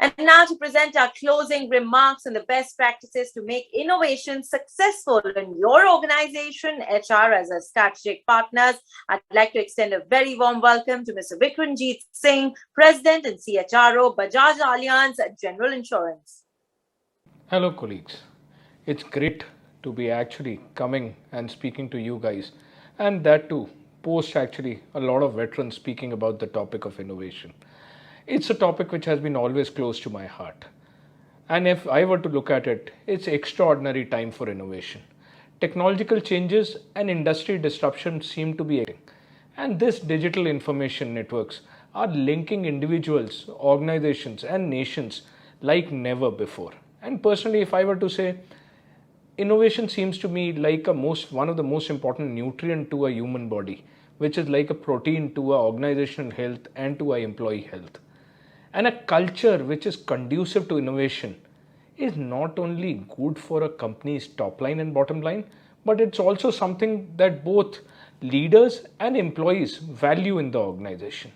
And now to present our closing remarks on the best practices to make innovation successful in your organization, HR as a strategic partners, I'd like to extend a very warm welcome to Mr. Vikramjeet Singh, President and CHRO, Bajaj Allianz General Insurance. Hello, colleagues. It's great to be actually coming and speaking to you guys, and that too, post actually a lot of veterans speaking about the topic of innovation. It's a topic which has been always close to my heart. And if I were to look at it, it's extraordinary time for innovation. Technological changes and industry disruption seem to be and this digital information networks are linking individuals, organizations and nations like never before. And personally, if I were to say, innovation seems to me like one of the most important nutrient to a human body, which is like a protein to our organizational health and to our employee health. And a culture which is conducive to innovation is not only good for a company's top line and bottom line, but it's also something that both leaders and employees value in the organization.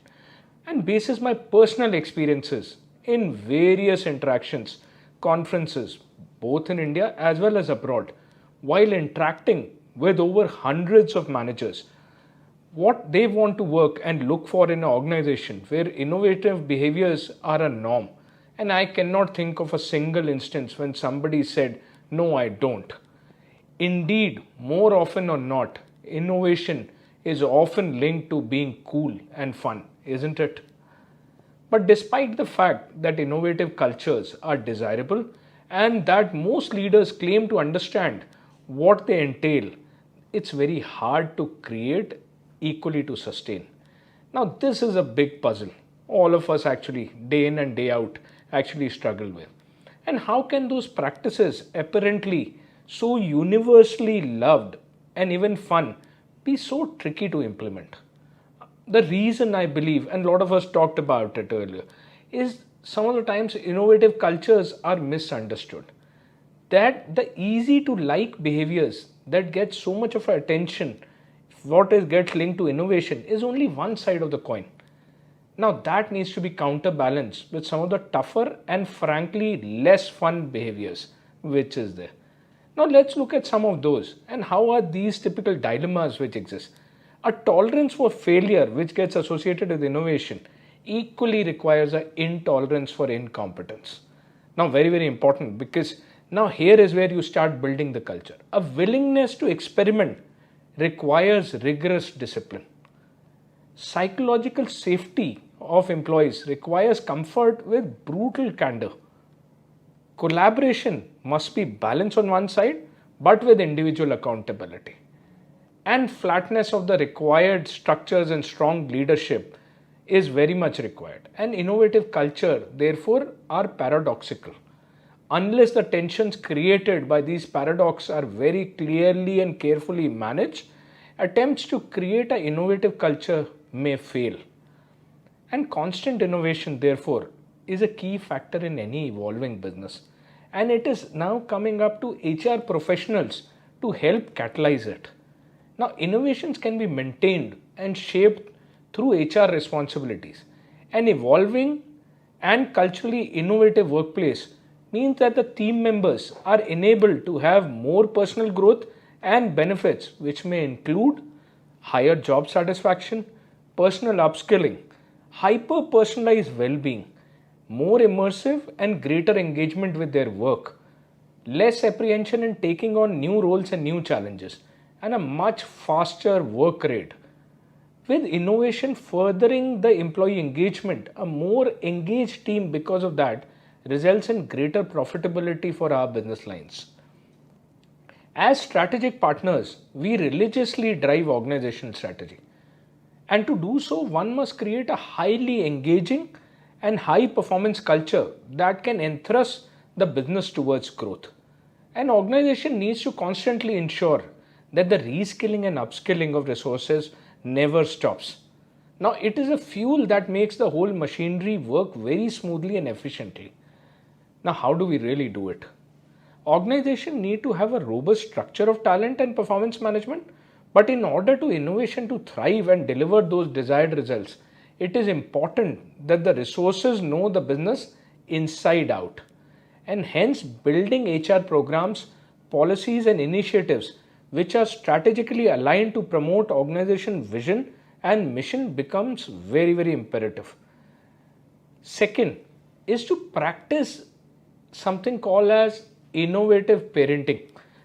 And basis my personal experiences in various interactions, conferences, both in India as well as abroad, while interacting with over hundreds of managers, what they want to work and look for in an organization where innovative behaviors are a norm. And I cannot think of a single instance when somebody said, no, I don't. Indeed, more often or not, innovation is often linked to being cool and fun, isn't it? But despite the fact that innovative cultures are desirable and that most leaders claim to understand what they entail, it's very hard to create, equally to sustain. Now, this is a big puzzle. All of us actually, day in and day out, actually struggle with. And how can those practices, apparently so universally loved and even fun, be so tricky to implement? The reason I believe, and a lot of us talked about it earlier, is some of the times innovative cultures are misunderstood. That the easy to like behaviors that get so much of attention, gets linked to innovation, is only one side of the coin. Now that needs to be counterbalanced with some of the tougher and frankly less fun behaviors which is there. Now let's look at some of those and how are these typical dilemmas which exist. A tolerance for failure which gets associated with innovation equally requires an intolerance for incompetence. Now very, very important, because now here is where you start building the culture. A willingness to experiment requires rigorous discipline. Psychological safety of employees requires comfort with brutal candor. Collaboration must be balanced on one side, but with individual accountability. And flatness of the required structures and strong leadership is very much required. And innovative culture, therefore, are paradoxical. Unless the tensions created by these paradoxes are very clearly and carefully managed, attempts to create an innovative culture may fail. And constant innovation, therefore, is a key factor in any evolving business. And it is now coming up to HR professionals to help catalyze it. Now, innovations can be maintained and shaped through HR responsibilities. An evolving and culturally innovative workplace means that the team members are enabled to have more personal growth and benefits, which may include higher job satisfaction, personal upskilling, hyper-personalized well-being, more immersive and greater engagement with their work, less apprehension in taking on new roles and new challenges, and a much faster work rate. With innovation furthering the employee engagement, a more engaged team because of that results in greater profitability for our business lines. As strategic partners, we religiously drive organizational strategy. And to do so, one must create a highly engaging and high performance culture that can enthuse the business towards growth. An organization needs to constantly ensure that the reskilling and upskilling of resources never stops. Now, it is a fuel that makes the whole machinery work very smoothly and efficiently. Now, how do we really do it? Organizations need to have a robust structure of talent and performance management, but in order to innovation to thrive and deliver those desired results, it is important that the resources know the business inside out. And hence, building HR programs, policies, and initiatives which are strategically aligned to promote organization vision and mission becomes very, very imperative. Second is to practice something called as innovative parenting.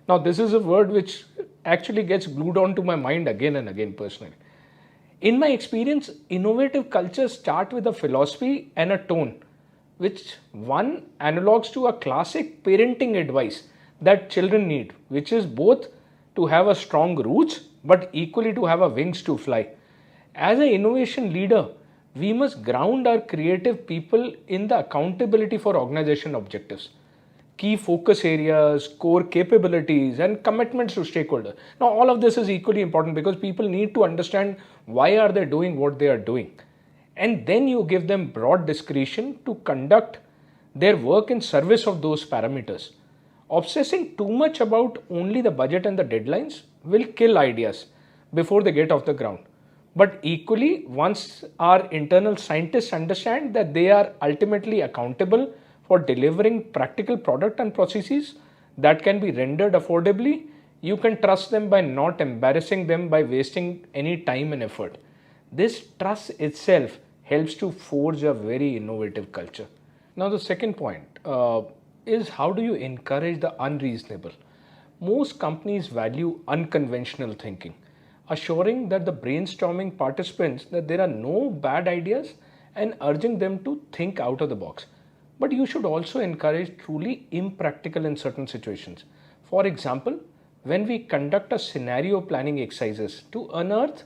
Now, this is a word which actually gets glued onto my mind again and again personally. In my experience, innovative cultures start with a philosophy and a tone, which one analogs to a classic parenting advice that children need, which is both to have a strong roots but equally to have a wings to fly. As an innovation leader, we must ground our creative people in the accountability for organization objectives, key focus areas, core capabilities, and commitments to stakeholders. Now, all of this is equally important because people need to understand why are they doing what they are doing. And then you give them broad discretion to conduct their work in service of those parameters. Obsessing too much about only the budget and the deadlines will kill ideas before they get off the ground. But equally, once our internal scientists understand that they are ultimately accountable for delivering practical product and processes that can be rendered affordably, you can trust them by not embarrassing them by wasting any time and effort. This trust itself helps to forge a very innovative culture. Now, the second point is how do you encourage the unreasonable? Most companies value unconventional thinking, assuring that the brainstorming participants that there are no bad ideas and urging them to think out of the box. But you should also encourage truly impractical in certain situations. For example, when we conduct a scenario planning exercises to unearth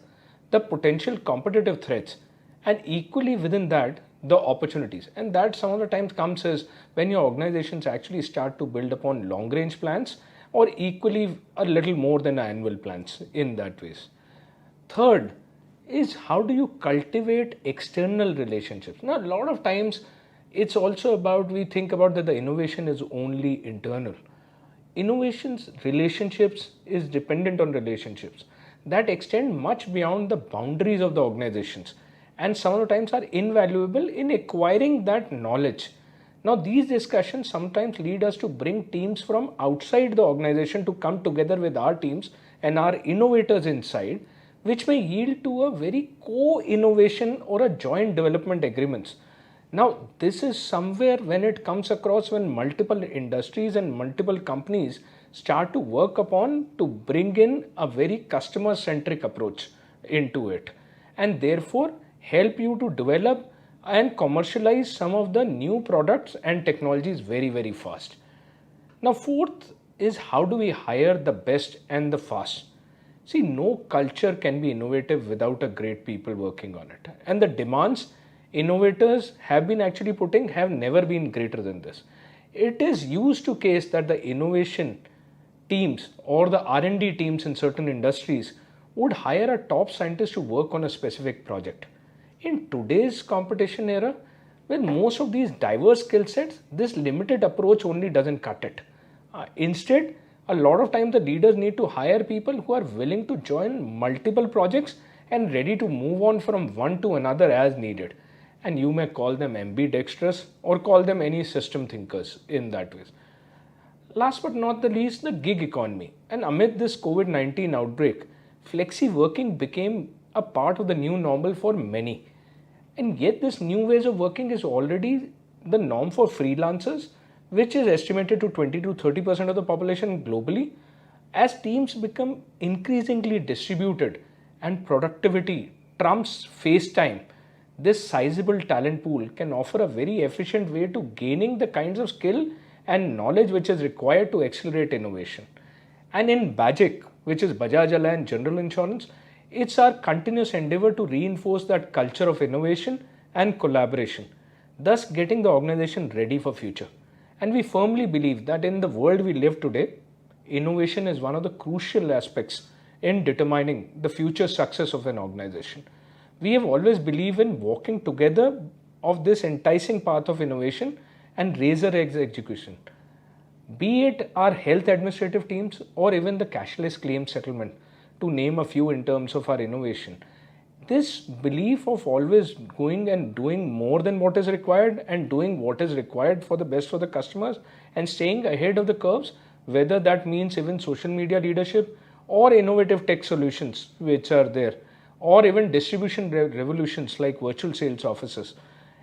the potential competitive threats and equally within that the opportunities. And that some of the times comes as when your organizations actually start to build upon long range plans or equally a little more than annual plans in that ways. Third is how do you cultivate external relationships? Now, a lot of times it's also about we think about that the innovation is only internal. Innovations, relationships is dependent on relationships that extend much beyond the boundaries of the organizations and some of the times are invaluable in acquiring that knowledge. Now, these discussions sometimes lead us to bring teams from outside the organization to come together with our teams and our innovators inside, which may yield to a very co-innovation or a joint development agreements. Now, this is somewhere when it comes across when multiple industries and multiple companies start to work upon to bring in a very customer-centric approach into it and therefore help you to develop and commercialize some of the new products and technologies very, very fast. Now, fourth is how do we hire the best and the fast? See, no culture can be innovative without a great people working on it. And the demands innovators have been actually putting have never been greater than this. It is used to case that the innovation teams or the R&D teams in certain industries would hire a top scientist to work on a specific project. In today's competition era, with most of these diverse skill sets, this limited approach only doesn't cut it. Instead, a lot of times the leaders need to hire people who are willing to join multiple projects and ready to move on from one to another as needed. And you may call them ambidextrous or call them any system thinkers in that way. Last but not the least, the gig economy. And amid this COVID-19 outbreak, flexi working became a part of the new normal for many. And yet this new ways of working is already the norm for freelancers, which is estimated to 20 to 30% of the population globally. As teams become increasingly distributed and productivity trumps face time, this sizable talent pool can offer a very efficient way to gaining the kinds of skill and knowledge which is required to accelerate innovation. And in Bajaj, which is Bajaj Allianz General Insurance, it's our continuous endeavor to reinforce that culture of innovation and collaboration, thus getting the organization ready for future. And we firmly believe that in the world we live today, innovation is one of the crucial aspects in determining the future success of an organization. We have always believed in walking together of this enticing path of innovation and razor edge execution. Be it our health administrative teams or even the cashless claim settlement, to name a few in terms of our innovation. this belief of always going and doing more than what is required and doing what is required for the best for the customers and staying ahead of the curves, whether that means even social media leadership or innovative tech solutions which are there, or even distribution revolutions like virtual sales offices,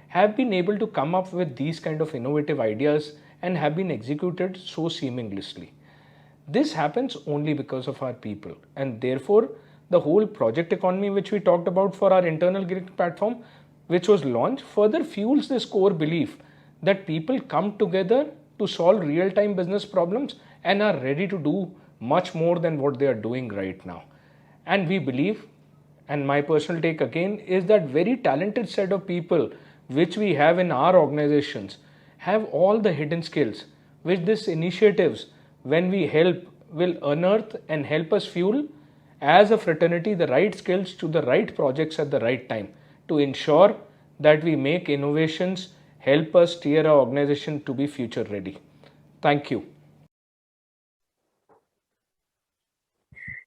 have been able to come up with these kind of innovative ideas and have been executed so seamlessly. This happens only because of our people, and therefore the whole project economy which we talked about for our internal grid platform, which was launched, further fuels this core belief that people come together to solve real-time business problems and are ready to do much more than what they are doing right now. And we believe, and my personal take again, is that very talented set of people which we have in our organizations have all the hidden skills which these initiatives, when we help, will unearth and help us fuel as a fraternity the right skills to the right projects at the right time to ensure that we make innovations help us steer our organization to be future ready. Thank you.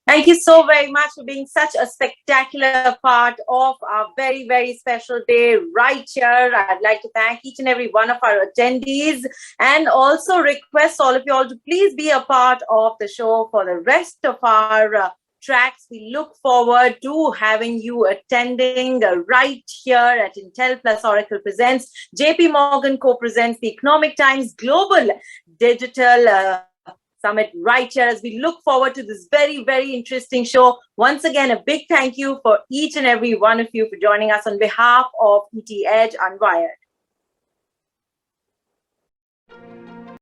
Thank you so very much for being such a spectacular part of our very, very special day right here. I'd like to thank each and every one of our attendees and also request all of you all to please be a part of the show for the rest of our tracks. We look forward to having you attending right here at Intel Plus Oracle Presents. JP Morgan co-presents the Economic Times Global Digital Summit right here as we look forward to this very, very interesting show. Once again, a big thank you for each and every one of you for joining us on behalf of ET Edge Unwired.